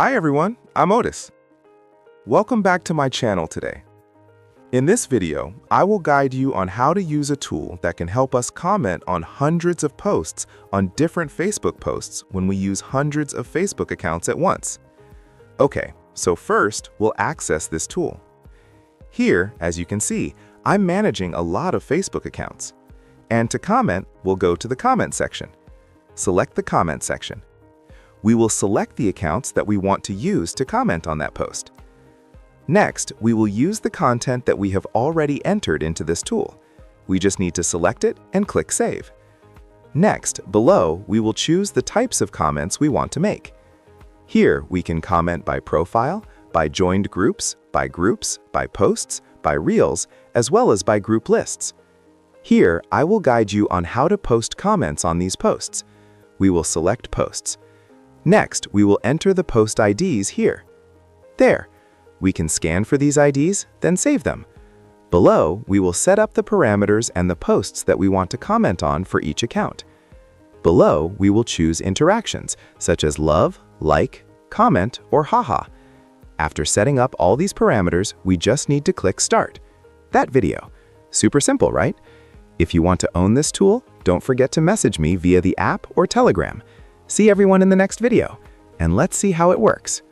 Hi everyone, I'm Otis. Welcome back to my channel today. In this video, I will guide you on how to use a tool that can help us comment on hundreds of posts on different Facebook posts when we use hundreds of Facebook accounts at once. Okay, so first we'll access this tool. Here, as you can see, I'm managing a lot of Facebook accounts. And to comment, we'll go to the comment section. Select the comment section. We will select the accounts that we want to use to comment on that post. Next, we will use the content that we have already entered into this tool. We just need to select it and click Save. Next, below, we will choose the types of comments we want to make. Here, we can comment by profile, by joined groups, by posts, by reels, as well as by group lists. Here, I will guide you on how to post comments on these posts. We will select Posts. Next, we will enter the post IDs here. There. We can scan for these IDs, then save them. Below, we will set up the parameters and the posts that we want to comment on for each account. Below, we will choose interactions, such as love, like, comment, or haha. After setting up all these parameters, we just need to click Start. That video. Super simple, right? If you want to own this tool, don't forget to message me via the app or Telegram. See everyone in the next video, and let's see how it works.